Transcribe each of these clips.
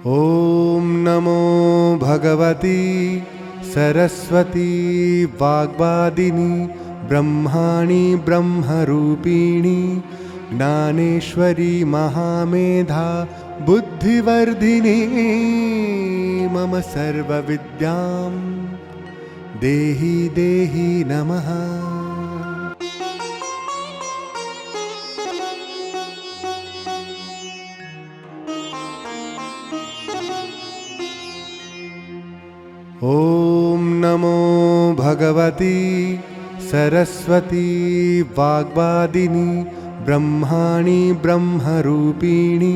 ॐ नमो भगवती सरस्वती वाग्वादिनी ब्रह्माणि ब्रह्मरूपिणी ज्ञानेश्वरी महामेधा बुद्धिवर्धिनी मम सर्वविद्यां देहि देहि नमः। ॐ नमो भगवती सरस्वती वाग्वादिनी ब्रह्माणि ब्रह्मरूपिणी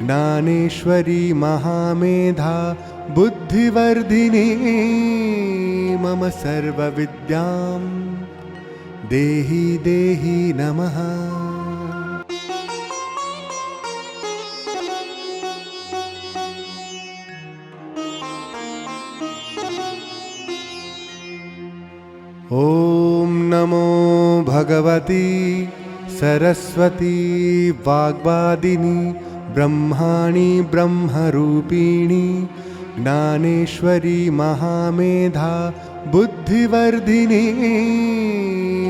ज्ञानेश्वरी महामेधा बुद्धिवर्धिनी मम सर्वविद्यां देहि देहि नमः। ॐ नमो भगवती सरस्वती वाग्वादिनी ब्रह्माणि ब्रह्मरूपिणी ज्ञानेश्वरी महामेधा बुद्धिवर्धिनी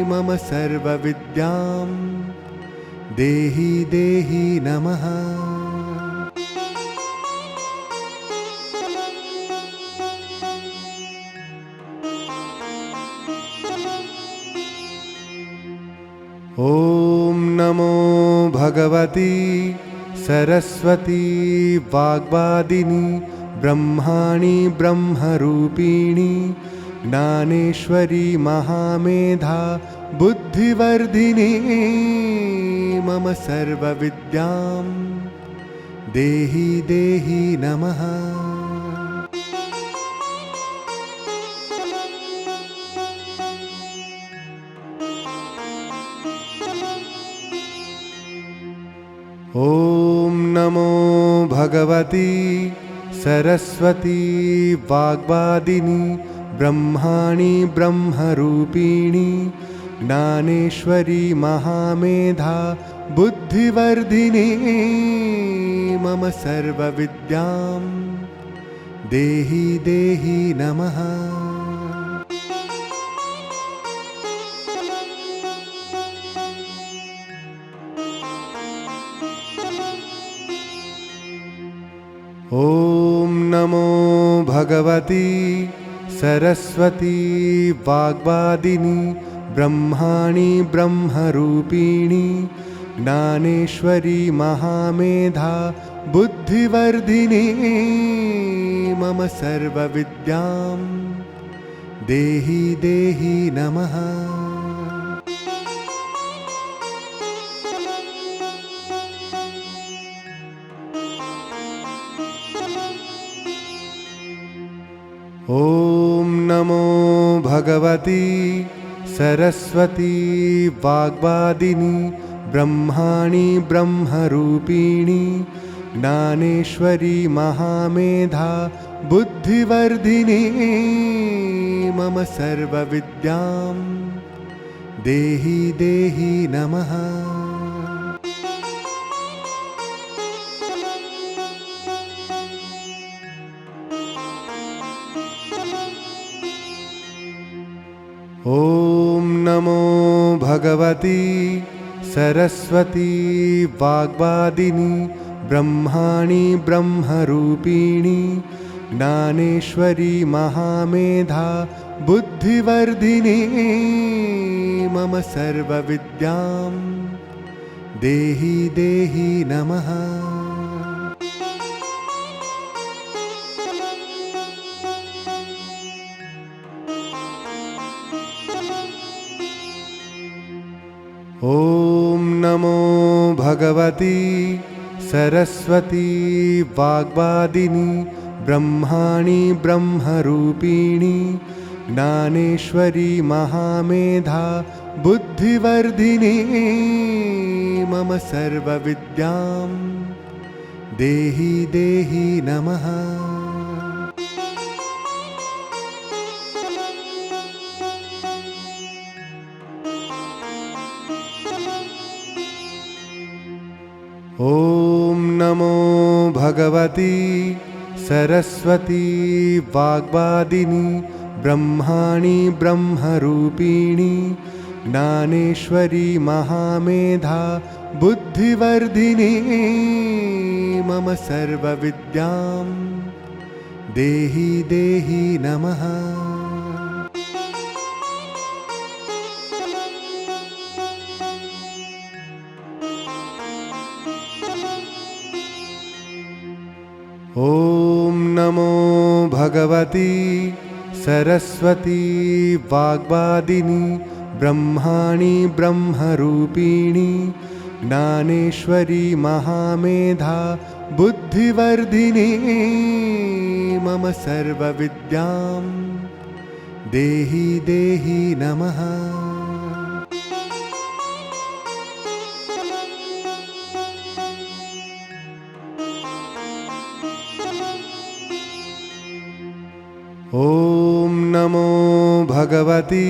मम सर्वविद्यां देहि देहि नमः। ॐ नमो भगवती सरस्वती वाग्वादिनी ब्रह्माणि ब्रह्मरूपिणी ज्ञानेश्वरी महामेधा बुद्धिवर्धिनी मम सर्वविद्यां देहि देहि नमः। ॐ नमो भगवती सरस्वती वाग्वादिनी ब्रह्माणि ब्रह्मरूपिणी ज्ञानेश्वरी महामेधा बुद्धिवर्धिनी मम सर्वविद्यां देहि देहि नमः। ॐ नमो भगवती सरस्वती वाग्वादिनी ब्रह्माणि ब्रह्मरूपिणी ज्ञानेश्वरी महामेधा बुद्धिवर्धिनी मम सर्वविद्यां देहि देहि नमः। ॐ नमो भगवती सरस्वती वाग्वादिनी ब्रह्माणि ब्रह्मरूपिणी ज्ञानेश्वरी महामेधा बुद्धिवर्धिनी मम सर्वविद्यां देहि देहि नमः। ॐ नमो भगवती सरस्वती वाग्वादिनी ब्रह्माणि ब्रह्मरूपिणी ज्ञानेश्वरी महामेधा बुद्धिवर्धिनी मम सर्वविद्यां देहि देहि नमः। ॐ नमो भगवती सरस्वती वाग्वादिनी ब्रह्माणि ब्रह्मरूपिणी ज्ञानेश्वरी महामेधा बुद्धिवर्धिनी मम सर्वविद्यां देहि देहि नमः। ॐ नमो भगवती सरस्वती वाग्वादिनी ब्रह्माणि ब्रह्मरूपिणी ज्ञानेश्वरी महामेधा बुद्धिवर्धिनी मम सर्वविद्यां देहि देहि नमः। ॐ नमो भगवती सरस्वती वाग्वादिनी ब्रह्माणि ब्रह्मरूपिणी ज्ञानेश्वरी महामेधा बुद्धिवर्धिनी मम सर्वविद्यां देहि देहि नमः। ॐ नमो भगवती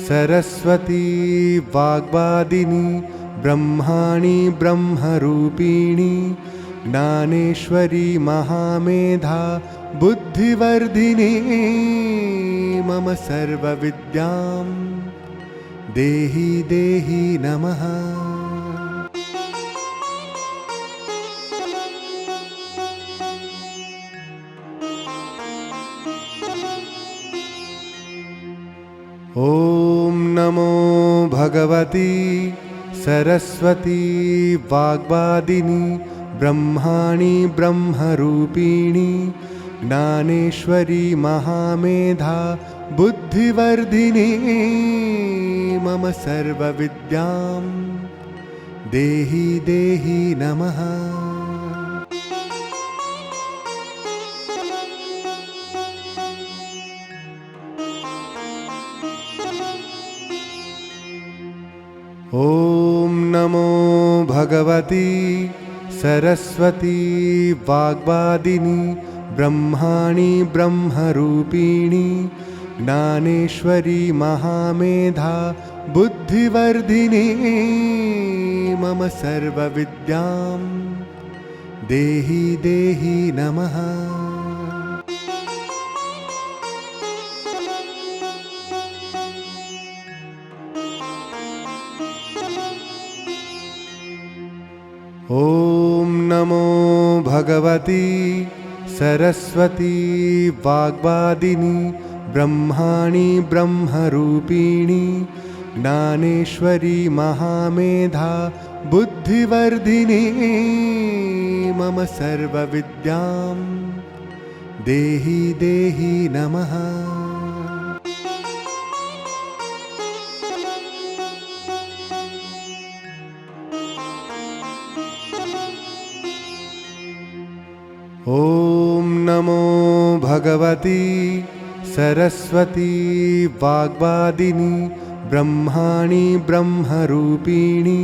सरस्वती वाग्वादिनी ब्रह्माणि ब्रह्मरूपिणी ज्ञानेश्वरी महामेधा बुद्धिवर्धिनी मम सर्वविद्यां देहि देहि नमः। ॐ नमो भगवती सरस्वती वाग्वादिनी ब्रह्माणि ब्रह्मरूपिणी ज्ञानेश्वरी महामेधा बुद्धिवर्धिनी मम सर्वविद्यां देहि देहि नमः। ॐ नमो भगवती सरस्वती वाग्वादिनी ब्रह्माणि ब्रह्मरूपिणी ज्ञानेश्वरी महामेधा बुद्धिवर्धिनी मम सर्वविद्यां देहि देहि नमः। ॐ नमो भगवती सरस्वती वाग्वादिनी ब्रह्माणि ब्रह्मरूपिणी ज्ञानेश्वरी महामेधा बुद्धिवर्धिनी मम सर्वविद्यां देहि देहि नमः। ॐ नमो भगवती सरस्वती वाग्वादिनी ब्रह्माणि ब्रह्मरूपिणी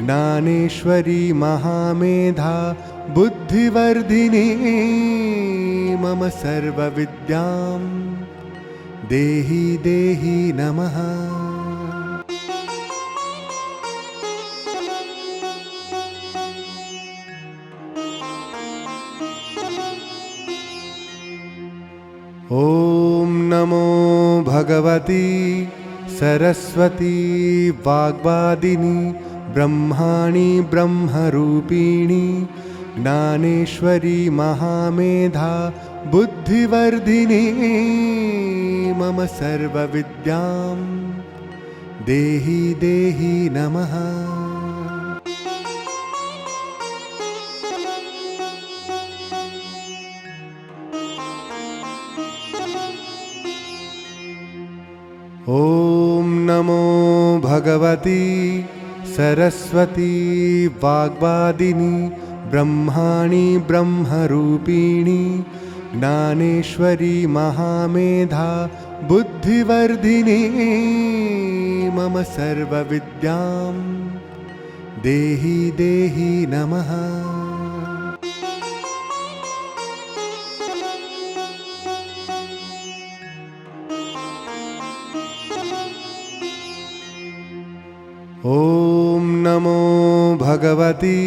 ज्ञानेश्वरी महामेधा बुद्धिवर्धिनी मम सर्वविद्यां देहि देहि नमः। ॐ नमो भगवती सरस्वती वाग्वादिनी ब्रह्माणि ब्रह्मरूपिणी ज्ञानेश्वरी महामेधा बुद्धिवर्धिनी मम सर्वविद्यां देहि देहि नमः। ॐ नमो भगवती सरस्वती वाग्वादिनी ब्रह्माणि ब्रह्मरूपिणी ज्ञानेश्वरी महामेधा बुद्धिवर्धिनी मम सर्वविद्यां देहि देहि नमः। ॐ नमो भगवती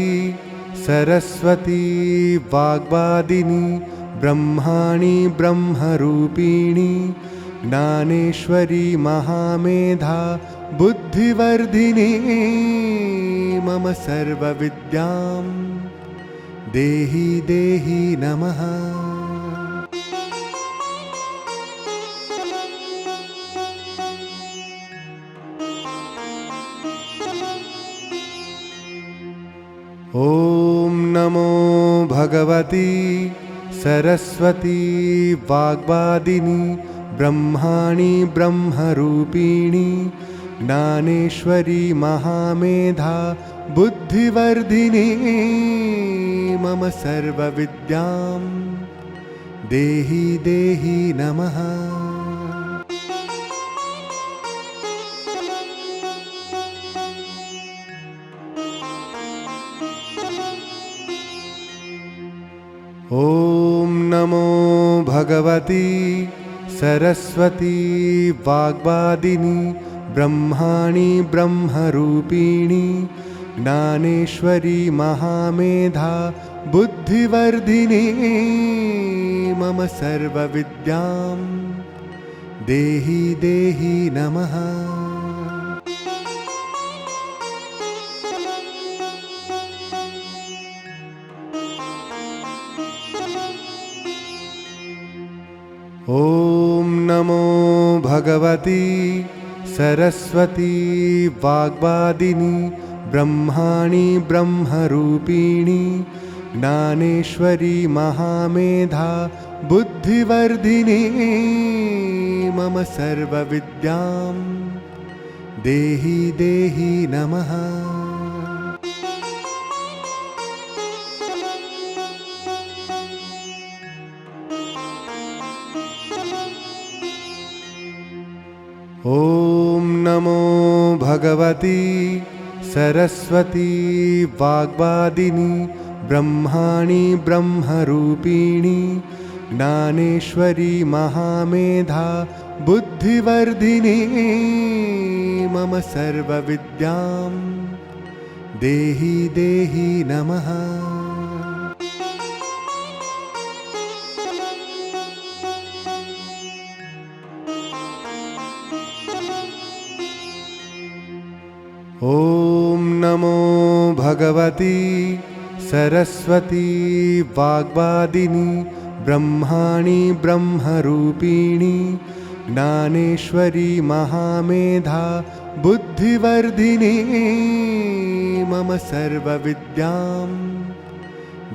सरस्वती वाग्वादिनी ब्रह्माणि ब्रह्मरूपिणी ज्ञानेश्वरी महामेधा बुद्धिवर्धिनी मम सर्वविद्यां देहि देहि नमः। ॐ नमो भगवती सरस्वती वाग्वादिनी ब्रह्माणि ब्रह्मरूपिणी ज्ञानेश्वरी महामेधा बुद्धिवर्धिनी मम सर्वविद्यां देहि देहि नमः। ॐ नमो भगवती सरस्वती वाग्वादिनी ब्रह्माणि ब्रह्मरूपिणी ज्ञानेश्वरी महामेधा बुद्धिवर्धिनी मम सर्वविद्यां देहि देहि नमः। ॐ नमो भगवती सरस्वती वाग्वादिनी ब्रह्माणि ब्रह्मरूपिणी ज्ञानेश्वरी महामेधा बुद्धिवर्धिनी मम सर्वविद्यां देहि देहि नमः। ॐ नमो भगवती सरस्वती वाग्वादिनी ब्रह्माणि ब्रह्मरूपिणी ज्ञानेश्वरी महामेधा बुद्धिवर्धिनी मम सर्वविद्यां देहि देहि नमः। ॐ नमो भगवती सरस्वती वाग्वादिनी ब्रह्माणि ब्रह्मरूपिणी ज्ञानेश्वरी महामेधा बुद्धिवर्धिनी मम सर्वविद्यां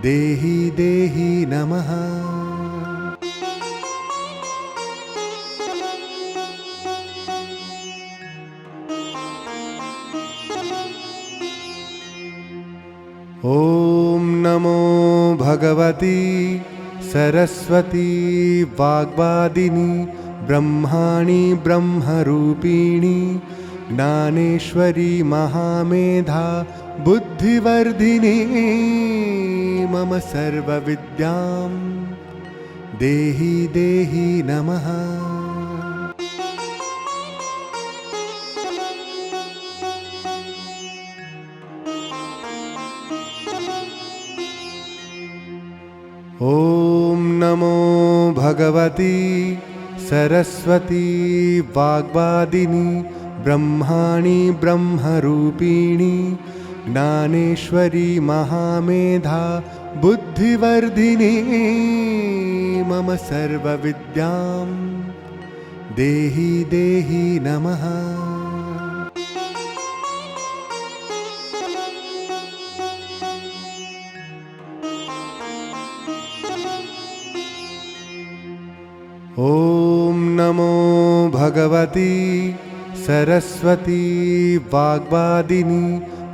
देहि देहि नमः। ॐ नमो भगवती सरस्वती वाग्वादिनी ब्रह्माणि ब्रह्मरूपिणी ज्ञानेश्वरी महामेधा बुद्धिवर्धिनी मम सर्वविद्यां देहि देहि नमः। ॐ नमो भगवती सरस्वती वाग्वादिनी ब्रह्माणि ब्रह्मरूपिणी ज्ञानेश्वरी महामेधा बुद्धिवर्धिनी मम सर्वविद्यां देहि देहि नमः। ॐ नमो भगवती सरस्वती वाग्वादिनी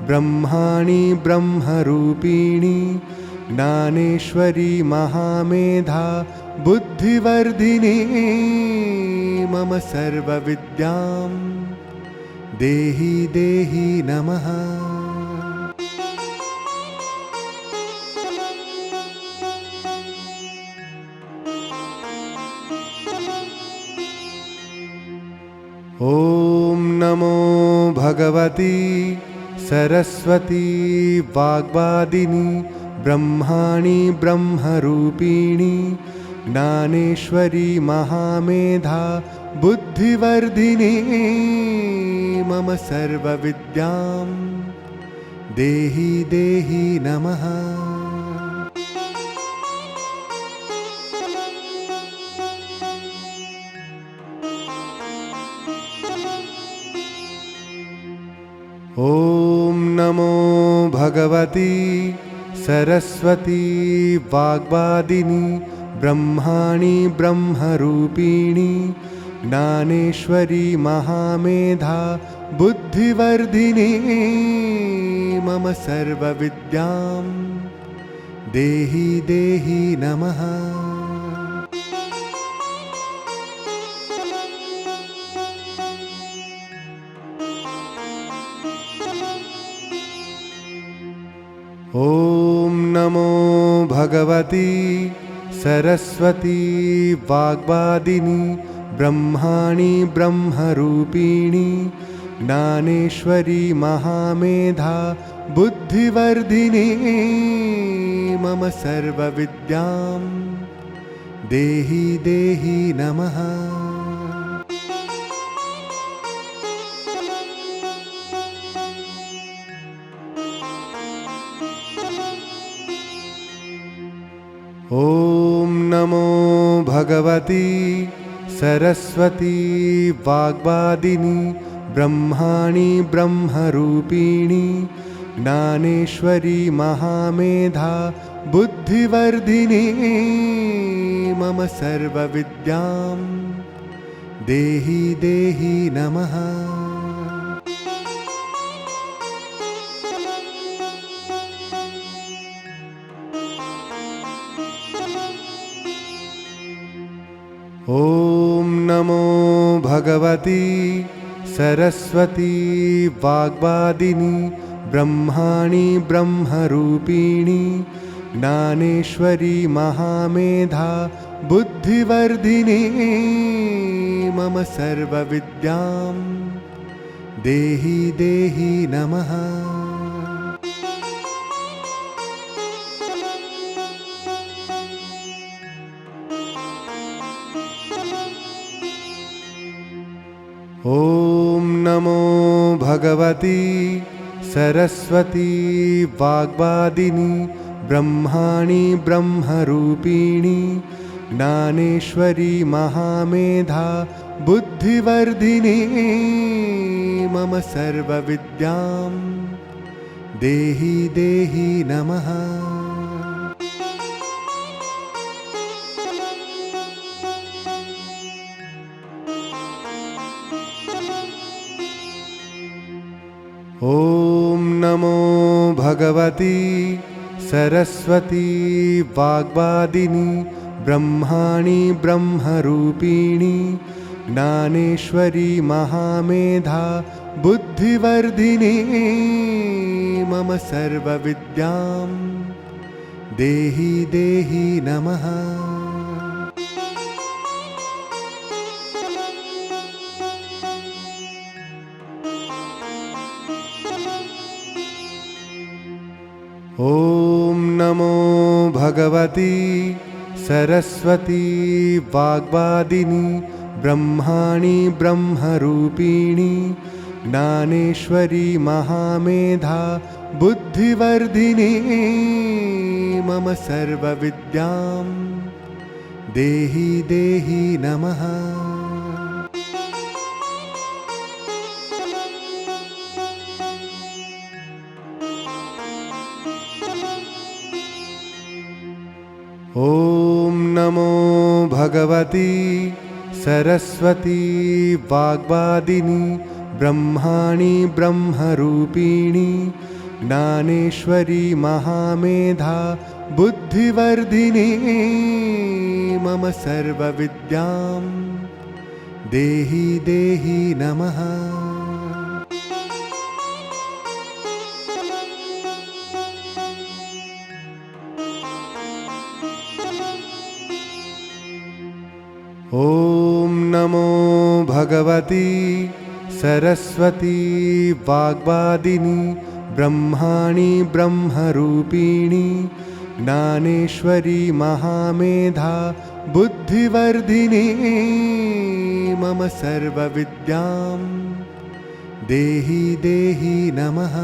ब्रह्माणि ब्रह्मरूपिणी ज्ञानेश्वरी महामेधा बुद्धिवर्धिनी मम सर्वविद्यां देहि देहि नमः। ॐ नमो भगवती सरस्वती वाग्वादिनी ब्रह्माणि ब्रह्मरूपिणी ज्ञानेश्वरी महामेधा बुद्धिवर्धिनी मम सर्वविद्यां देहि देहि नमः। ॐ नमो भगवती सरस्वती वाग्वादिनी ब्रह्माणि ब्रह्मरूपिणी ज्ञानेश्वरी महामेधा बुद्धिवर्धिनी मम सर्वविद्यां देहि देहि नमः। ॐ नमो भगवती सरस्वती वाग्वादिनी ब्रह्माणि ब्रह्मरूपिणी ज्ञानेश्वरी महामेधा बुद्धिवर्धिनी मम सर्वविद्यां देहि देहि नमः। ॐ नमो भगवती सरस्वती वाग्वादिनी ब्रह्माणि ब्रह्मरूपिणी ज्ञानेश्वरी महामेधा बुद्धिवर्धिनी मम सर्वविद्यां देहि देहि नमः। ॐ नमो भगवती सरस्वती वाग्वादिनी ब्रह्माणि ब्रह्मरूपिणी ज्ञानेश्वरी महामेधा बुद्धिवर्धिनी मम सर्वविद्यां देहि देहि नमः। ॐ नमो भगवती सरस्वती वाग्वादिनी ब्रह्माणि ब्रह्मरूपिणी ज्ञानेश्वरी महामेधा बुद्धिवर्धिनी मम सर्वविद्यां देहि देहि नमः। ॐ नमो भगवती सरस्वती वाग्वादिनी ब्रह्माणि ब्रह्मरूपिणी ज्ञानेश्वरी महामेधा बुद्धिवर्धिनी मम सर्वविद्यां देहि देहि नमः। ॐ नमो भगवती सरस्वती वाग्वादिनी ब्रह्माणि ब्रह्मरूपिणी ज्ञानेश्वरी महामेधा बुद्धिवर्धिनी मम सर्वविद्यां देहि देहि नमः। ॐ नमो भगवती सरस्वती वाग्वादिनी ब्रह्माणि ब्रह्मरूपिणी ज्ञानेश्वरी महामेधा बुद्धिवर्धिनी मम सर्वविद्यां देहि देहि नमः। ॐ नमो भगवती सरस्वती वाग्वादिनी ब्रह्माणि ब्रह्मरूपिणी ज्ञानेश्वरी महामेधा बुद्धिवर्धिनी मम सर्वविद्यां देहि देहि नमः।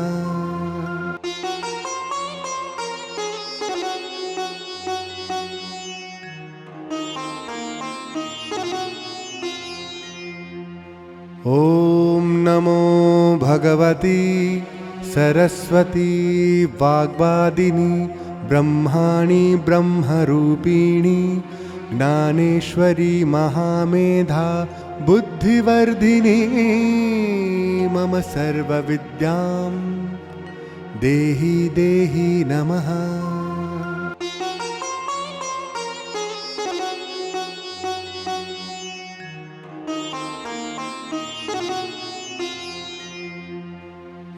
ॐ नमो भगवती सरस्वती वाग्वादिनी ब्रह्माणि ब्रह्मरूपिणी ज्ञानेश्वरी महामेधा बुद्धिवर्धिनी मम सर्वविद्यां देहि देहि नमः।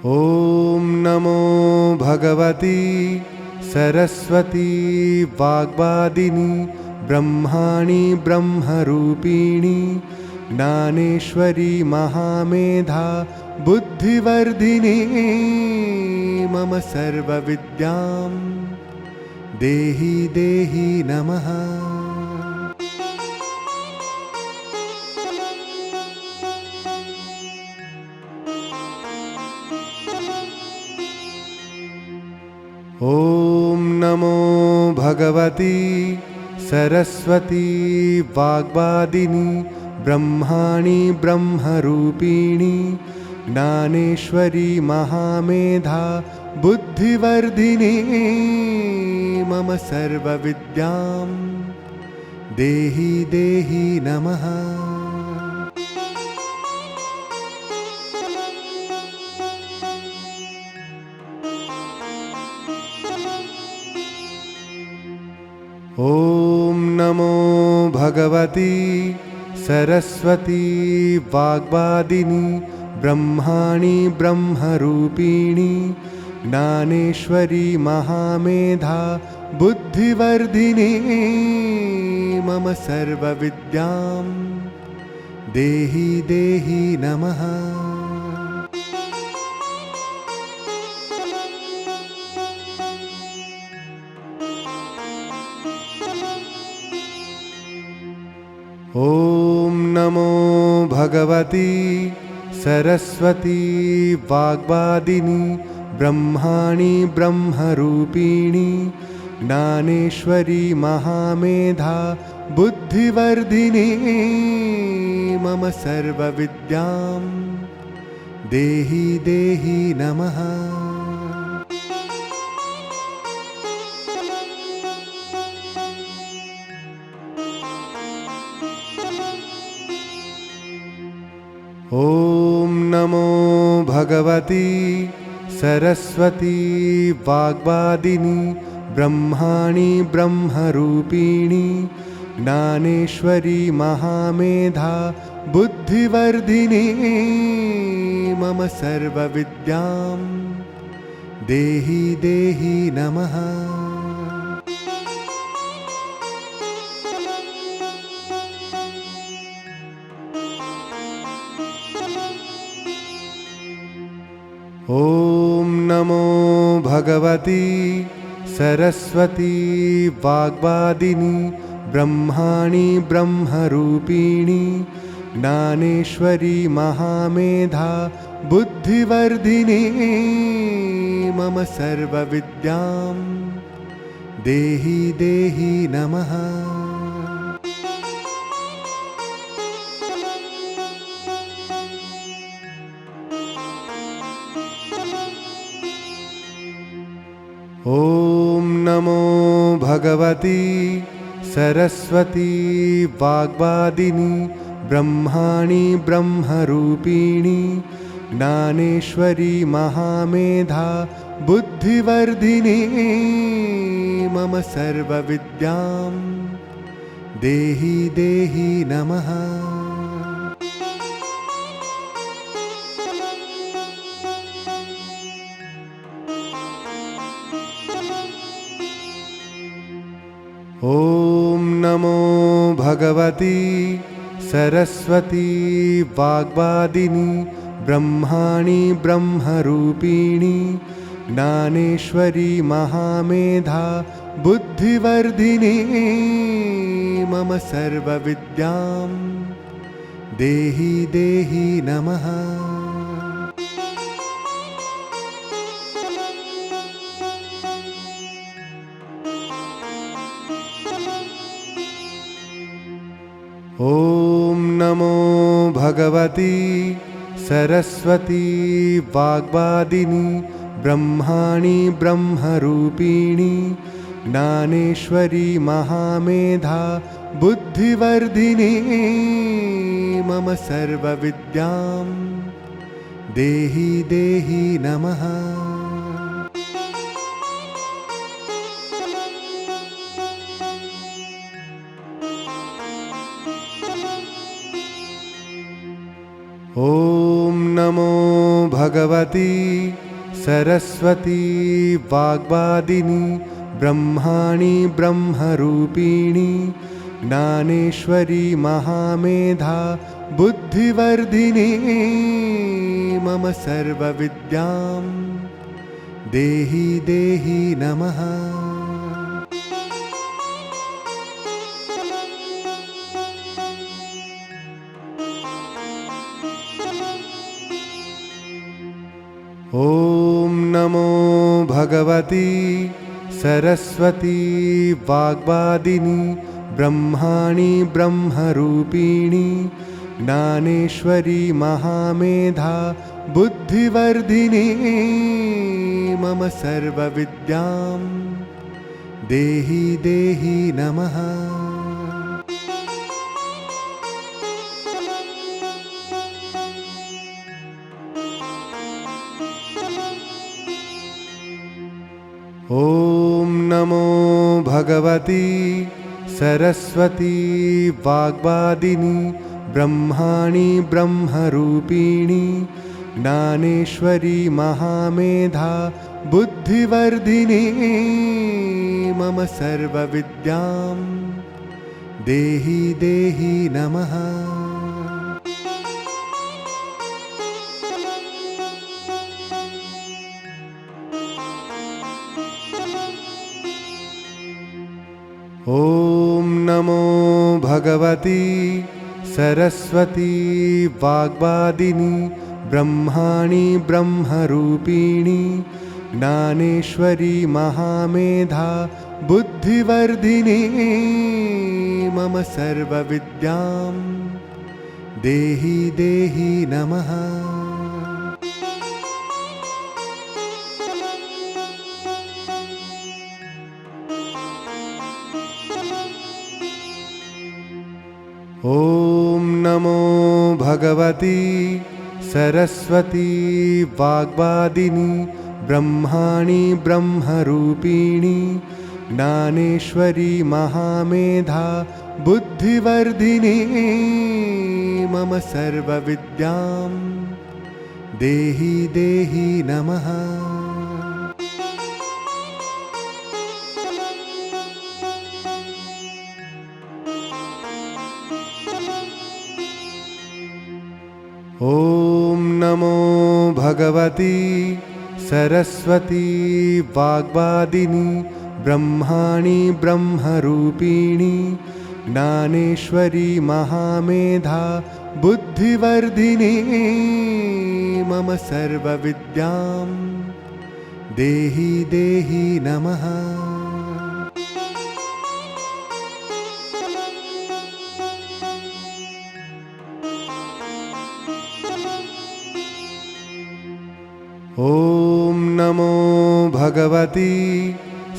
ॐ नमो भगवती सरस्वती वाग्वादिनी ब्रह्माणि ब्रह्मरूपिणी ज्ञानेश्वरी महामेधा बुद्धिवर्धिनी मम सर्वविद्यां देहि देहि नमः। ॐ नमो भगवती सरस्वती वाग्वादिनी ब्रह्माणि ब्रह्मरूपिणी ज्ञानेश्वरी महामेधा बुद्धिवर्धिनी मम सर्वविद्यां देहि देहि नमः। ॐ नमो भगवती सरस्वती वाग्वादिनी ब्रह्माणि ब्रह्मरूपिणी ज्ञानेश्वरी महामेधा बुद्धिवर्धिनी मम सर्वविद्यां देहि देहि नमः। ॐ नमो भगवती सरस्वती वाग्वादिनी ब्रह्माणि ब्रह्मरूपिणी ज्ञानेश्वरी महामेधा बुद्धिवर्धिनी मम सर्वविद्यां देहि देहि नमः। ॐ नमो भगवती सरस्वती वाग्वादिनी ब्रह्माणि ब्रह्मरूपिणी ज्ञानेश्वरी महामेधा बुद्धिवर्धिनी मम सर्वविद्यां देहि देहि नमः। ॐ नमो भगवती सरस्वती वाग्वादिनी ब्रह्माणि ब्रह्मरूपिणी ज्ञानेश्वरी महामेधा बुद्धिवर्धिनी मम सर्वविद्यां देहि देहि नमः। ॐ नमो भगवती सरस्वती वाग्वादिनी ब्रह्माणि ब्रह्मरूपिणी ज्ञानेश्वरी महामेधा बुद्धिवर्धिनी मम सर्वविद्यां देहि देहि नमः। ॐ नमो भगवती सरस्वती वाग्वादिनी ब्रह्माणि ब्रह्मरूपिणी ज्ञानेश्वरी महामेधा बुद्धिवर्धिनी मम सर्वविद्यां देहि देहि नमः। ॐ नमो भगवती सरस्वती वाग्वादिनी ब्रह्माणि ब्रह्मरूपिणी ज्ञानेश्वरी महामेधा बुद्धिवर्धिनी मम सर्वविद्यां देहि देहि नमः। ॐ नमो भगवती सरस्वती वाग्वादिनी ब्रह्माणि ब्रह्मरूपिणी ज्ञानेश्वरी महामेधा बुद्धिवर्धिनी मम सर्वविद्यां देहि देहि नमः। ॐ नमो भगवती सरस्वती वाग्वादिनी ब्रह्माणि ब्रह्मरूपिणी ज्ञानेश्वरी महामेधा बुद्धिवर्धिनी मम सर्वविद्यां देहि देहि नमः। ॐ नमो भगवती सरस्वती वाग्वादिनी ब्रह्माणि ब्रह्मरूपिणी ज्ञानेश्वरी महामेधा बुद्धिवर्धिनी मम सर्वविद्यां देहि देहि नमः। ॐ नमो भगवती सरस्वती वाग्वादिनी ब्रह्माणि ब्रह्मरूपिणी ज्ञानेश्वरी महामेधा बुद्धिवर्धिनी मम सर्वविद्यां देहि देहि नमः। ॐ नमो भगवती सरस्वती वाग्वादिनी ब्रह्माणि ब्रह्मरूपिणी ज्ञानेश्वरी महामेधा बुद्धिवर्धिनी मम सर्वविद्यां देहि देहि नमः। ॐ नमो भगवती सरस्वती वाग्वादिनी ब्रह्माणि ब्रह्मरूपिणी ज्ञानेश्वरी महामेधा बुद्धिवर्धिनी मम सर्वविद्यां देहि देहि नमः। ॐ नमो भगवती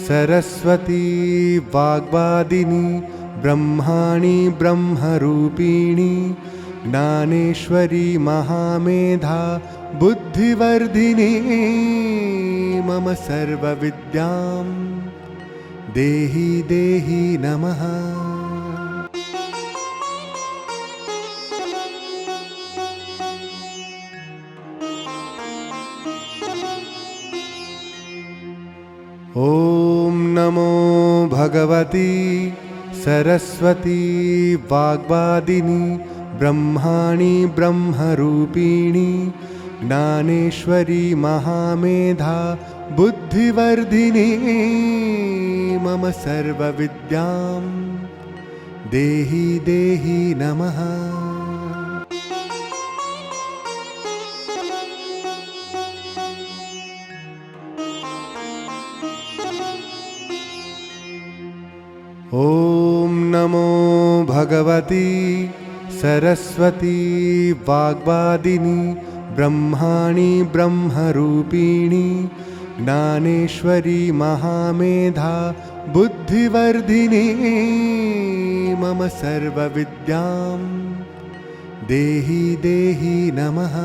सरस्वती वाग्वादिनी ब्रह्माणि ब्रह्मरूपिणी ज्ञानेश्वरी महामेधा बुद्धिवर्धिनी मम सर्वविद्यां देहि देहि नमः। ॐ नमो भगवती सरस्वती वाग्वादिनी ब्रह्माणि ब्रह्मरूपिणी ज्ञानेश्वरी महामेधा बुद्धिवर्धिनी मम सर्वविद्यां देहि देहि नमः। ॐ नमो भगवती सरस्वती वाग्वादिनी ब्रह्माणि ब्रह्मरूपिणी ज्ञानेश्वरी महामेधा बुद्धिवर्धिनी मम सर्वविद्यां देहि देहि नमः।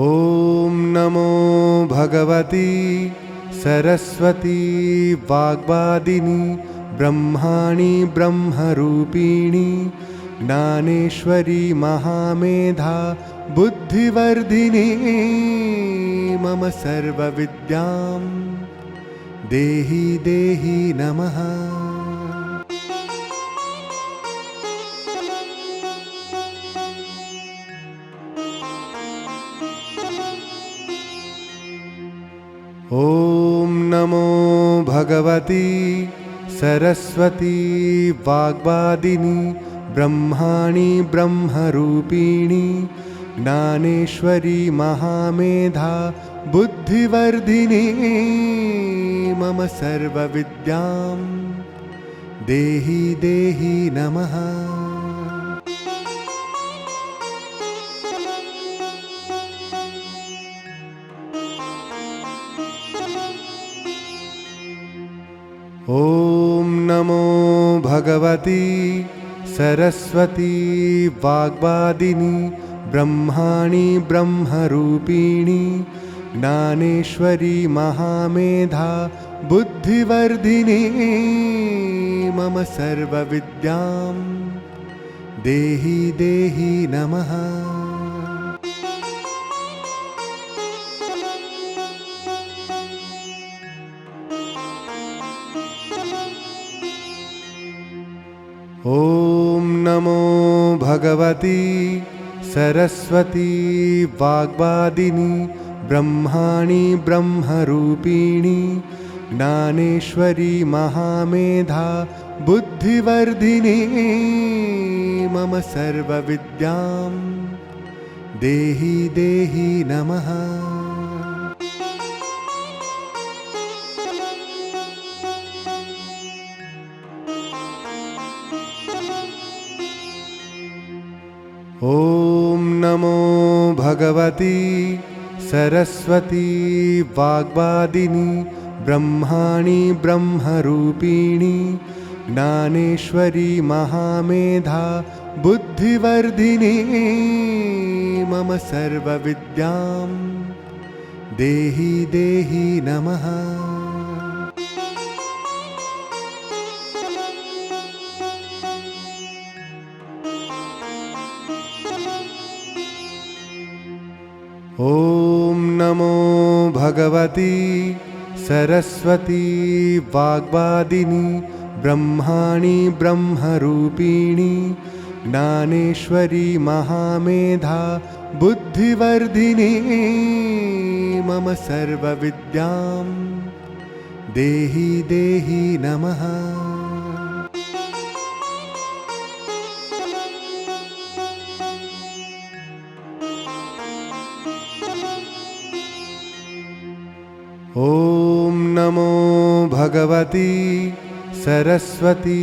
ॐ नमो भगवती सरस्वती वाग्वादिनी ब्रह्माणि ब्रह्मरूपिणी ज्ञानेश्वरी महामेधा बुद्धिवर्धिनी मम सर्वविद्यां देहि देहि नमः। ॐ नमो भगवती सरस्वती वाग्वादिनी ब्रह्माणि ब्रह्मरूपिणी ज्ञानेश्वरी महामेधा बुद्धिवर्धिनी मम सर्वविद्यां देहि देहि नमः। ॐ नमो भगवती सरस्वती वाग्वादिनी ब्रह्माणि ब्रह्मरूपिणी ज्ञानेश्वरी महामेधा बुद्धिवर्धिनी मम सर्वविद्यां देहि देहि नमः। ॐ नमो भगवती सरस्वती वाग्वादिनी ब्रह्माणि ब्रह्मरूपिणी ज्ञानेश्वरी महामेधा बुद्धिवर्धिनी मम सर्वविद्यां देहि देहि नमः। ॐ नमो भगवती सरस्वती वाग्वादिनी ब्रह्माणि ब्रह्मरूपिणी ज्ञानेश्वरी महामेधा बुद्धिवर्धिनी मम सर्वविद्यां देहि देहि नमः। ॐ नमो भगवती सरस्वती वाग्वादिनी ब्रह्माणि ब्रह्मरूपिणी ज्ञानेश्वरी महामेधा बुद्धिवर्धिनी मम सर्वविद्यां देहि देहि नमः। ॐ नमो भगवती सरस्वती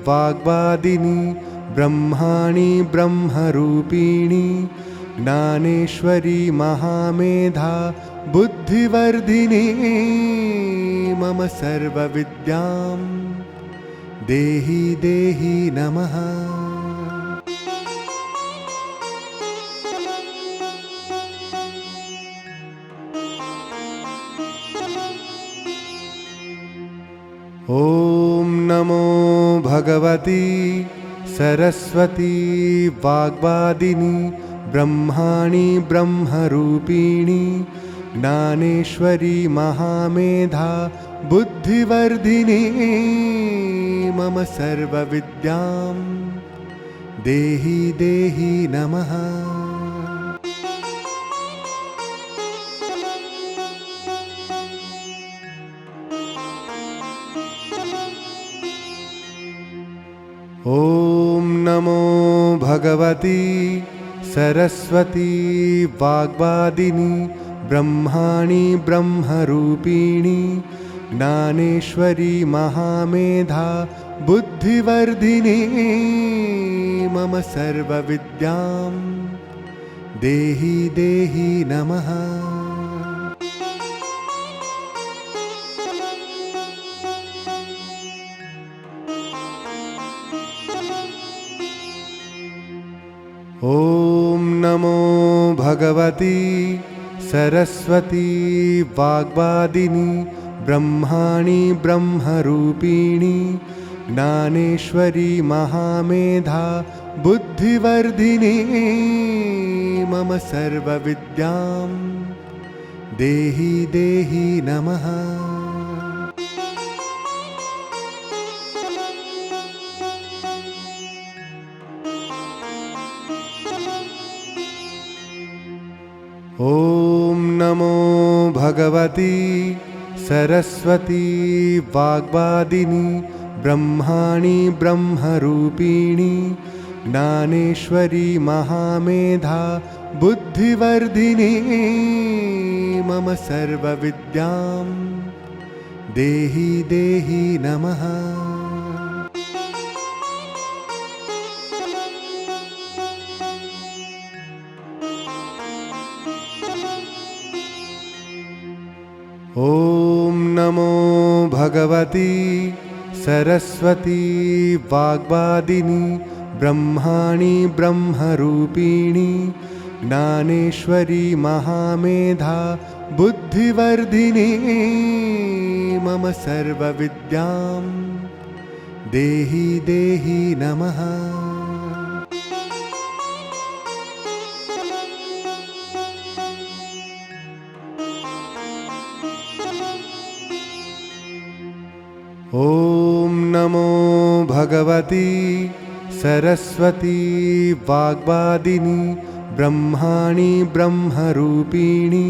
वाग्वादिनी ब्रह्माणि ब्रह्मरूपिणी ज्ञानेश्वरी महामेधा बुद्धिवर्धिनी मम सर्वविद्यां देहि देहि नमः। ॐ नमो भगवती सरस्वती वाग्वादिनी ब्रह्माणि ब्रह्मरूपिणी ज्ञानेश्वरी महामेधा बुद्धिवर्धिनी मम सर्वविद्यां देहि देहि नमः। ॐ नमो भगवती सरस्वती वाग्वादिनी ब्रह्माणि ब्रह्मरूपिणी ज्ञानेश्वरी महामेधा बुद्धिवर्धिनी मम सर्वविद्यां देहि देहि नमः। ॐ नमो भगवती सरस्वती वाग्वादिनी ब्रह्माणि ब्रह्मरूपिणी ज्ञानेश्वरी महामेधा बुद्धिवर्धिनी मम सर्वविद्यां देहि देहि नमः। ॐ नमो भगवती सरस्वती वाग्वादिनी ब्रह्माणि ब्रह्मरूपिणी ज्ञानेश्वरी महामेधा बुद्धिवर्धिनी मम सर्वविद्यां देहि देहि नमः। ॐ नमो भगवती सरस्वती वाग्वादिनी ब्रह्माणि ब्रह्मरूपिणी ज्ञानेश्वरी महामेधा बुद्धिवर्धिनी मम सर्वविद्यां देहि देहि नमः। ॐ नमो भगवती सरस्वती वाग्वादिनी ब्रह्माणि ब्रह्मरूपिणी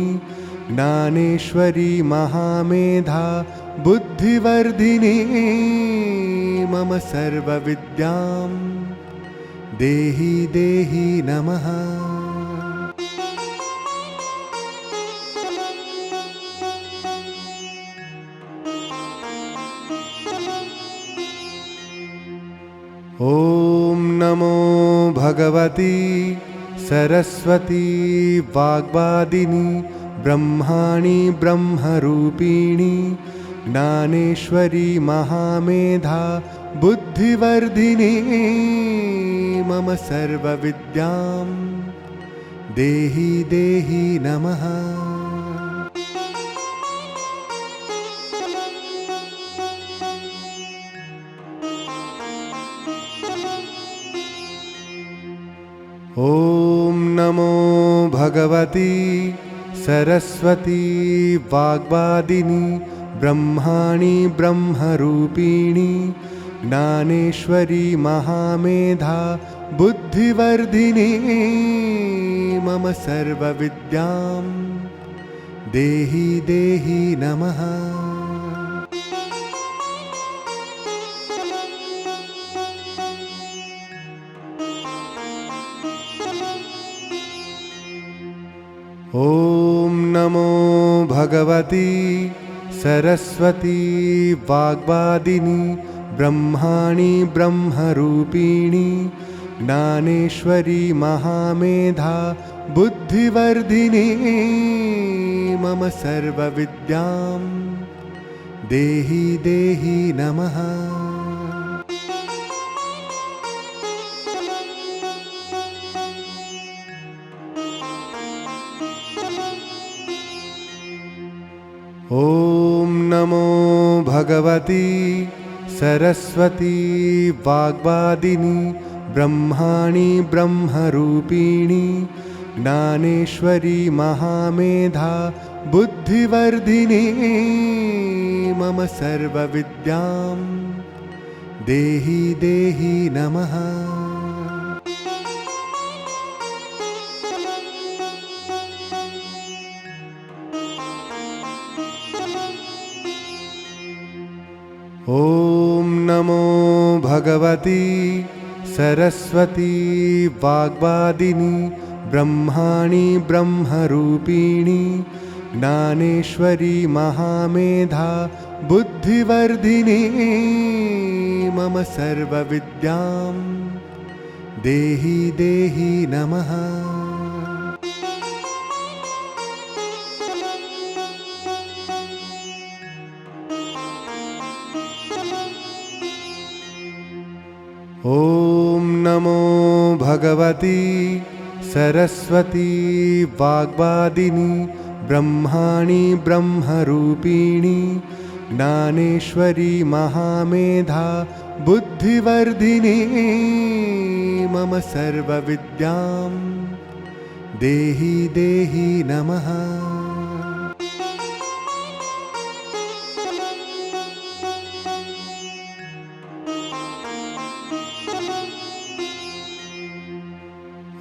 ज्ञानेश्वरी महामेधा बुद्धिवर्धिनी मम सर्वविद्यां देहि देहि नमः। ॐ नमो भगवती सरस्वती वाग्वादिनी ब्रह्माणि ब्रह्मरूपिणी ज्ञानेश्वरी महामेधा बुद्धिवर्धिनी मम सर्वविद्यां देहि देहि नमः। ॐ नमो भगवती सरस्वती वाग्वादिनी ब्रह्माणि ब्रह्मरूपिणी ज्ञानेश्वरी महामेधा बुद्धिवर्धिनी मम सर्वविद्यां देहि देहि नमः। ॐ नमो भगवती सरस्वती वाग्वादिनी ब्रह्माणि ब्रह्मरूपिणी ज्ञानेश्वरी महामेधा बुद्धिवर्धिनी मम सर्वविद्यां देहि देहि नमः। ॐ नमो भगवती सरस्वती वाग्वादिनी ब्रह्माणि ब्रह्मरूपिणी ज्ञानेश्वरी महामेधा बुद्धिवर्धिनी मम सर्वविद्यां देहि देहि नमः। ॐ नमो भगवती सरस्वती वाग्वादिनी ब्रह्माणि ब्रह्मरूपिणी ज्ञानेश्वरी महामेधा बुद्धिवर्धिनी मम सर्वविद्यां देहि देहि नमः। ॐ नमो भगवती सरस्वती वाग्वादिनी ब्रह्माणि ब्रह्मरूपिणी ज्ञानेश्वरी महामेधा बुद्धिवर्धिनी मम सर्वविद्यां देहि देहि नमः।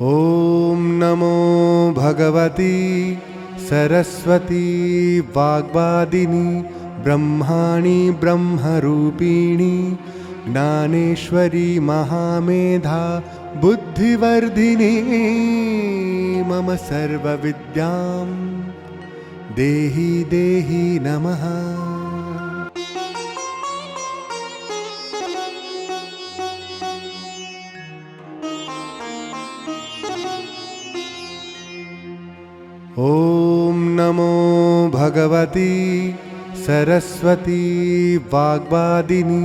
ॐ नमो भगवती सरस्वती वाग्वादिनी ब्रह्माणि ब्रह्मरूपिणी ज्ञानेश्वरी महामेधा बुद्धिवर्धिनी मम सर्वविद्यां देहि देहि नमः। ॐ नमो भगवती सरस्वती वाग्वादिनी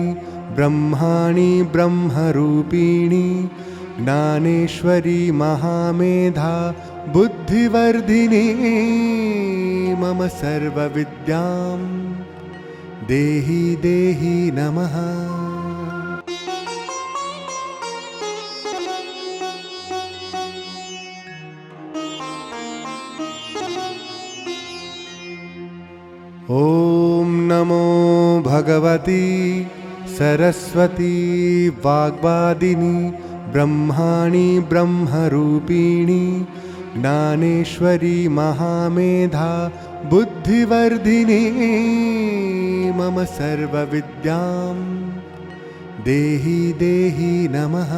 ब्रह्माणि ब्रह्मरूपिणी ज्ञानेश्वरी महामेधा बुद्धिवर्धिनी मम सर्वविद्यां देहि देहि नमः। ॐ नमो भगवती सरस्वती वाग्वादिनी ब्रह्माणि ब्रह्मरूपिणी ज्ञानेश्वरी महामेधा बुद्धिवर्धिनी मम सर्वविद्यां देहि देहि नमः।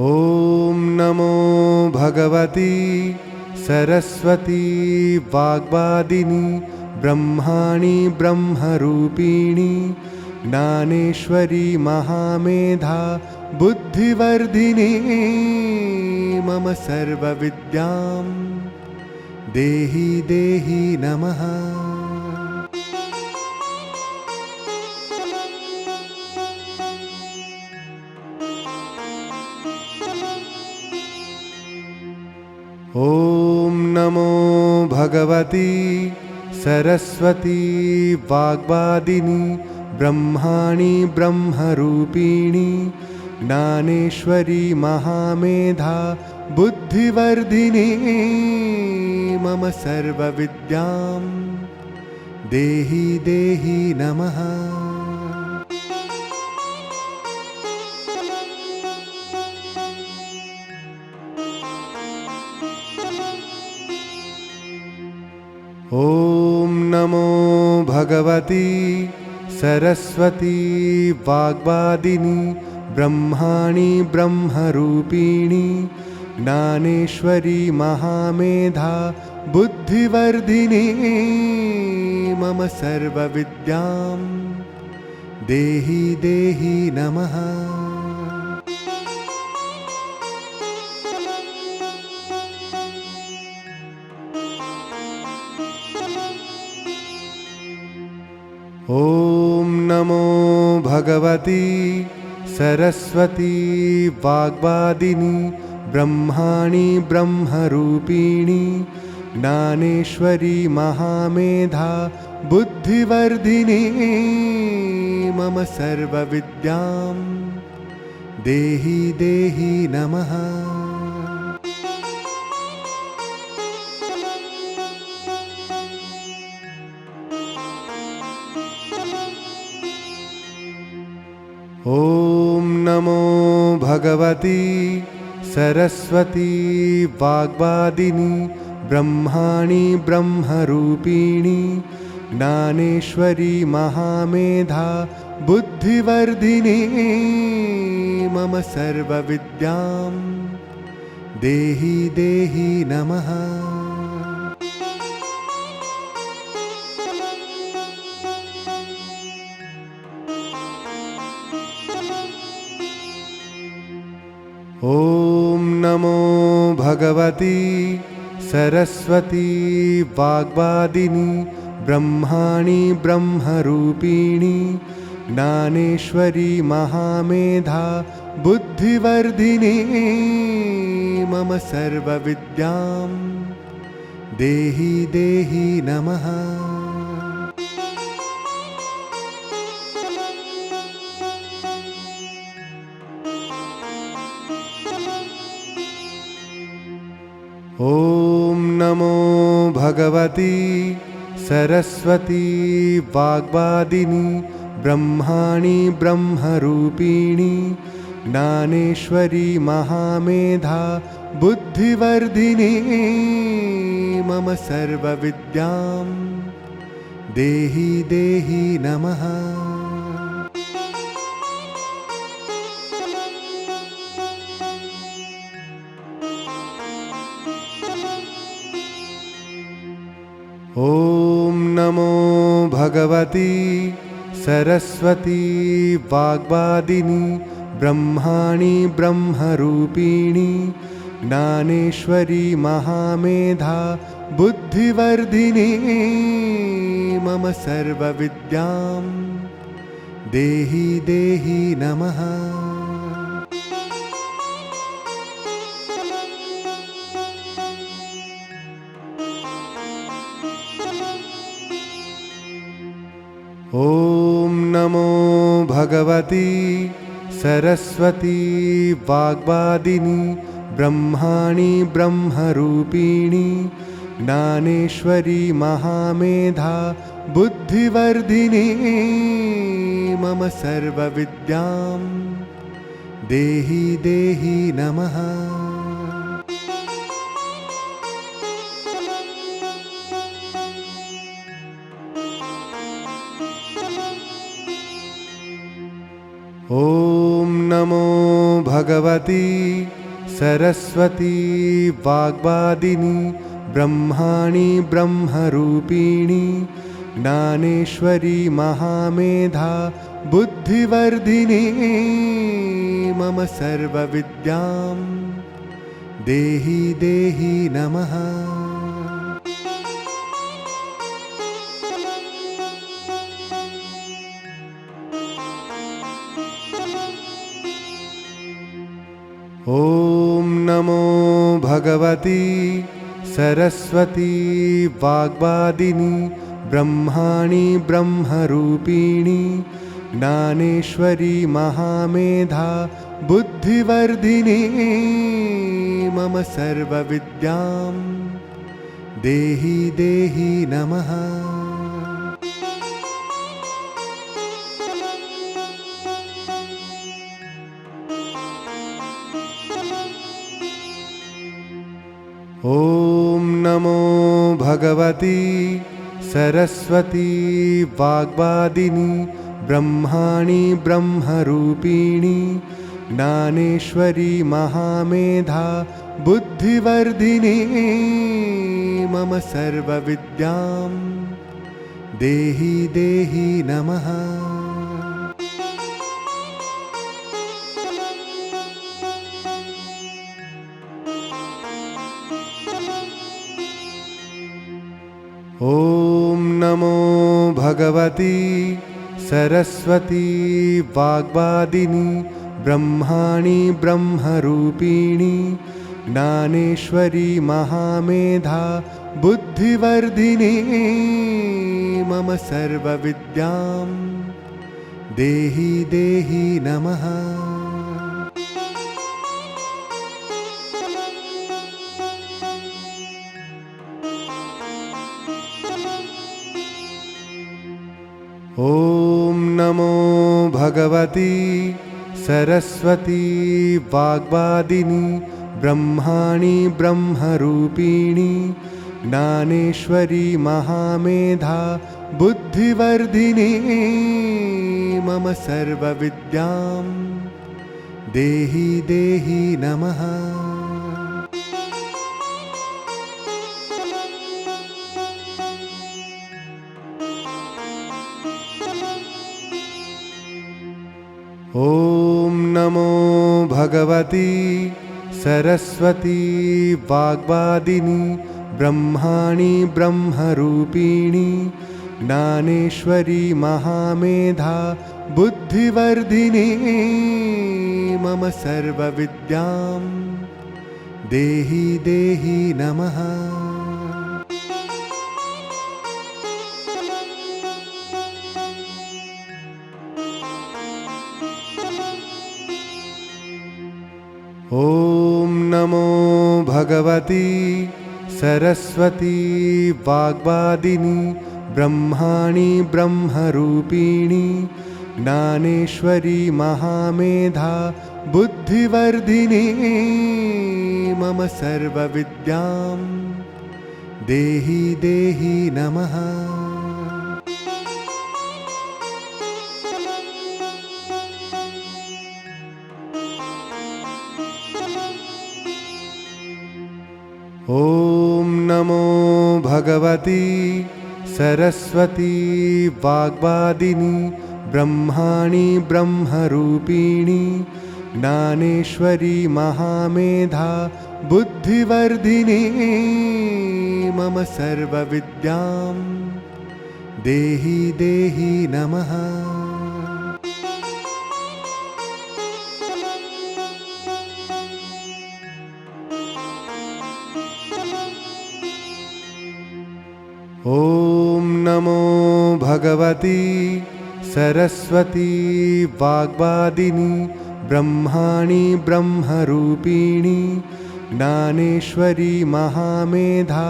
ॐ नमो भगवती सरस्वती वाग्वादिनी ब्रह्माणि ब्रह्मरूपिणी ज्ञानेश्वरी महामेधा बुद्धिवर्धिनी मम सर्वविद्यां देहि देहि नमः। ॐ नमो भगवती सरस्वती वाग्वादिनी ब्रह्माणि ब्रह्मरूपिणी ज्ञानेश्वरी महामेधा बुद्धिवर्धिनी मम सर्वविद्यां देहि देहि नमः। ॐ नमो भगवती सरस्वती वाग्वादिनी ब्रह्माणि ब्रह्मरूपिणी ज्ञानेश्वरी महामेधा बुद्धिवर्धिनी मम सर्वविद्यां देहि देहि नमः। ॐ नमो भगवती सरस्वती वाग्वादिनी ब्रह्माणि ब्रह्मरूपिणी ज्ञानेश्वरी महामेधा बुद्धिवर्धिनी मम सर्वविद्यां देहि देहि नमः। ॐ ॐ नमो भगवती सरस्वती वाग्वादिनी ब्रह्माणि ब्रह्मरूपिणी ज्ञानेश्वरी महामेधा बुद्धिवर्धिनी मम सर्वविद्यां देहि देहि नमः। ॐ नमो भगवती सरस्वती वाग्वादिनी ब्रह्माणि ब्रह्मरूपिणी ज्ञानेश्वरी महामेधा बुद्धिवर्धिनी मम सर्वविद्यां देहि देहि नमः। ॐ नमो भगवती सरस्वती वाग्वादिनी ब्रह्माणि ब्रह्मरूपिणी ज्ञानेश्वरी महामेधा बुद्धिवर्धिनी मम सर्वविद्यां देहि देहि नमः। ॐ नमो भगवती सरस्वती वाग्वादिनी ब्रह्माणि ब्रह्मरूपिणी ज्ञानेश्वरी महामेधा बुद्धिवर्धिनी मम सर्वविद्यां देहि देहि नमः। ॐ नमो भगवती सरस्वती वाग्वादिनी ब्रह्माणि ब्रह्मरूपिणी ज्ञानेश्वरी महामेधा बुद्धिवर्धिनी मम सर्वविद्यां देहि देहि नमः। ॐ नमो भगवती सरस्वती वाग्वादिनी ब्रह्माणि ब्रह्मरूपिणी ज्ञानेश्वरी महामेधा बुद्धिवर्धिनी मम सर्वविद्यां देहि देहि नमः। ॐ नमो भगवती सरस्वती वाग्वादिनी ब्रह्माणि ब्रह्मरूपिणी ज्ञानेश्वरी महामेधा बुद्धिवर्धिनी मम सर्वविद्यां देहि देहि नमः। ॐ नमो भगवती सरस्वती वाग्वादिनी ब्रह्माणि ब्रह्मरूपिणी ज्ञानेश्वरी महामेधा बुद्धिवर्धिनी मम सर्वविद्यां देहि देहि नमः। ॐ नमो भगवती सरस्वती वाग्वादिनी ब्रह्माणि ब्रह्मरूपिणी ज्ञानेश्वरी महामेधा बुद्धिवर्धिनी मम सर्वविद्यां देहि देहि नमः। ॐ नमो भगवती सरस्वती वाग्वादिनी ब्रह्माणि ब्रह्मरूपिणी ज्ञानेश्वरी महामेधा बुद्धिवर्धिनी मम सर्वविद्यां देहि देहि नमः। ॐ नमो भगवती सरस्वती वाग्वादिनी ब्रह्माणि ब्रह्मरूपिणी ज्ञानेश्वरी महामेधा बुद्धिवर्धिनी मम सर्वविद्यां देहि देहि नमः। ॐ नमो भगवती सरस्वती वाग्वादिनी ब्रह्माणि ब्रह्मरूपिणी ज्ञानेश्वरी महामेधा बुद्धिवर्धिनी मम सर्वविद्यां देहि देहि नमः। ॐ नमो भगवती सरस्वती वाग्वादिनी ब्रह्माणि ब्रह्मरूपिणी ज्ञानेश्वरी महामेधा बुद्धिवर्धिनी मम सर्वविद्यां देहि देहि नमः। ॐ नमो भगवती सरस्वती वाग्वादिनी ब्रह्माणि ब्रह्मरूपिणी ज्ञानेश्वरी महामेधा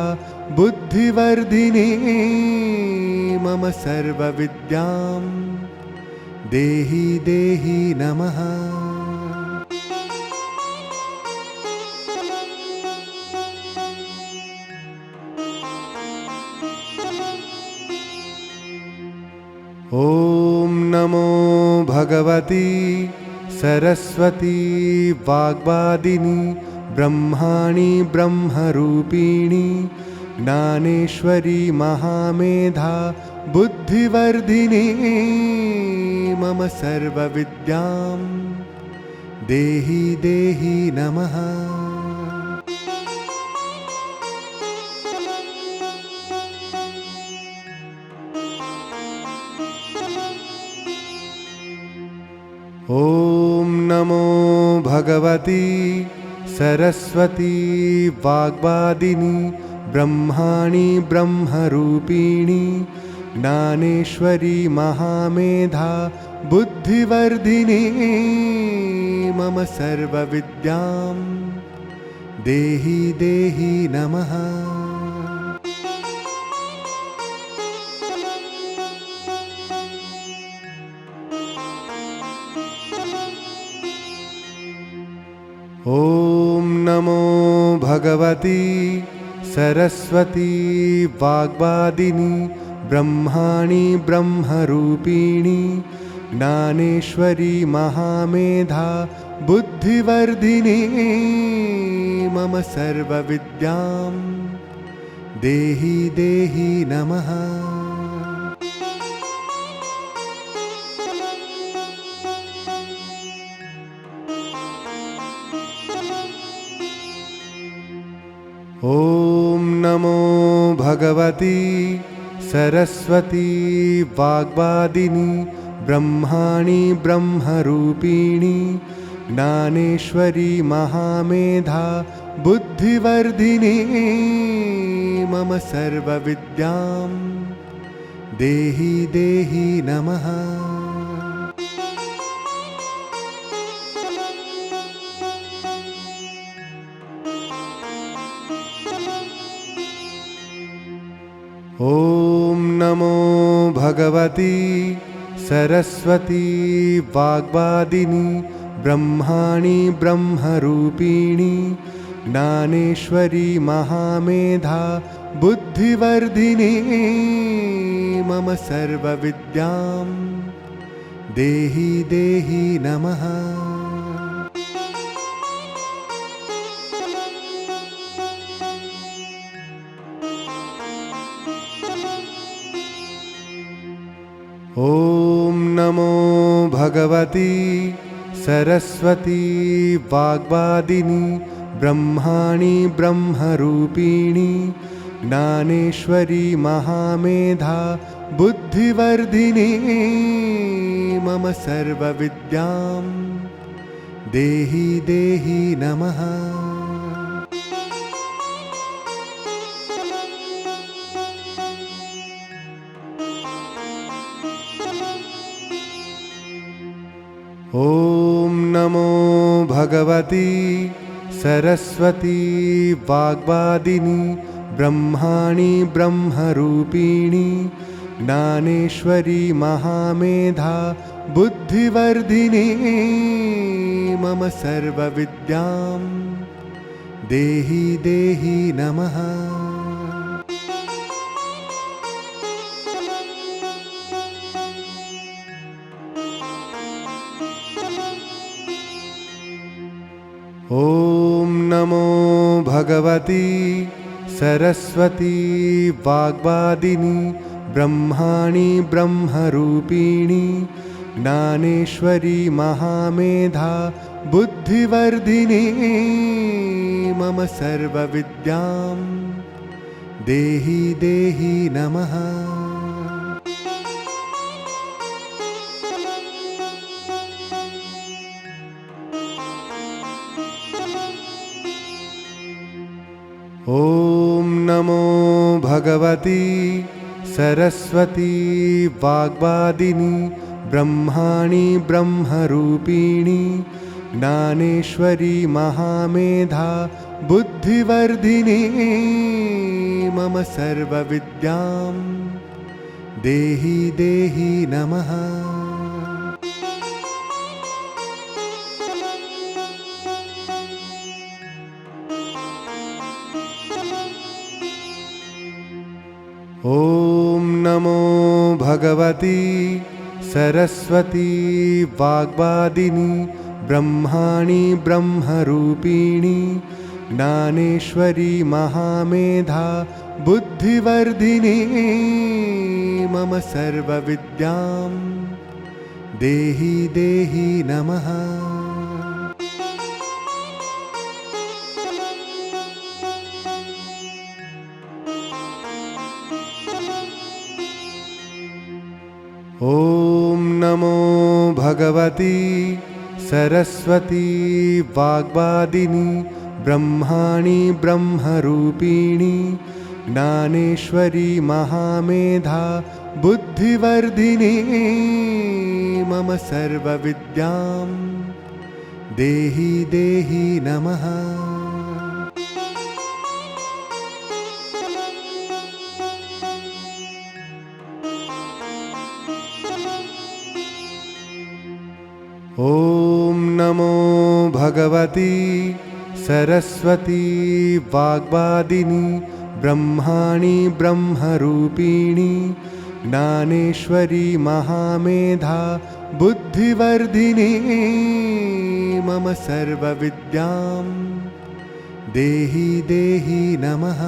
बुद्धिवर्धिनी मम सर्वविद्यां देहि देहि नमः। ॐ नमो भगवती सरस्वती वाग्वादिनी ब्रह्माणि ब्रह्मरूपिणी ज्ञानेश्वरी महामेधा बुद्धिवर्धिनी मम सर्वविद्यां देहि देहि नमः। ॐ नमो भगवती सरस्वती वाग्वादिनी ब्रह्माणि ब्रह्मरूपिणी ज्ञानेश्वरी महामेधा बुद्धिवर्धिनी मम सर्वविद्यां देहि देहि नमः। ॐ नमो भगवती सरस्वती वाग्वादिनी ब्रह्माणि ब्रह्मरूपिणी ज्ञानेश्वरी महामेधा बुद्धिवर्धिनी मम सर्वविद्यां देहि देहि नमः। ॐ नमो भगवती सरस्वती वाग्वादिनी ब्रह्माणि ब्रह्मरूपिणी ज्ञानेश्वरी महामेधा बुद्धिवर्धिनी मम सर्वविद्यां देहि देहि नमः। ॐ नमो भगवती सरस्वती वाग्वादिनी ब्रह्माणि ब्रह्मरूपिणि ज्ञानेश्वरी महामेधा बुद्धिवर्धिनी मम सर्वविद्यां देहि देहि नमः। ॐ नमो भगवती सरस्वती वाग्वादिनी ब्रह्माणि ब्रह्मरूपिणि ज्ञानेश्वरी महामेधा बुद्धिवर्धिनी मम सर्वविद्यां देहि देहि नमः। ॐ नमो भगवती सरस्वती वाग्वादिनी ब्रह्माणि ब्रह्मरूपिणि ज्ञानेश्वरी महामेधा बुद्धिवर्धिनी मम सर्वविद्यां देहि देहि नमः। ॐ नमो भगवती सरस्वती वाग्वादिनी ब्रह्माणि ब्रह्मरूपिणि ज्ञानेश्वरी महामेधा बुद्धिवर्धिनी मम सर्वविद्यां देहि देहि नमः। ॐ नमो भगवती सरस्वती वाग्वादिनी ब्रह्माणि ब्रह्मरूपिणि ज्ञानेश्वरी महामेधा बुद्धिवर्धिनी मम सर्वविद्यां देहि देहि नमः। ॐ नमो भगवती सरस्वती वाग्वादिनी ब्रह्माणि ब्रह्मरूपिणि ज्ञानेश्वरी महामेधा बुद्धिवर्धिनी मम सर्वविद्यां देहि देहि नमः। ॐ नमो भगवती सरस्वती वाग्वादिनी ब्रह्माणि ब्रह्मरूपिणि ज्ञानेश्वरी महामेधा बुद्धिवर्धिनी मम सर्वविद्यां देहि देहि नमः। ॐ नमो भगवती सरस्वती वाग्वादिनी ब्रह्माणि ब्रह्मरूपिणि ज्ञानेश्वरी महामेधा बुद्धिवर्धिनी मम सर्वविद्यां देहि देहि नमः।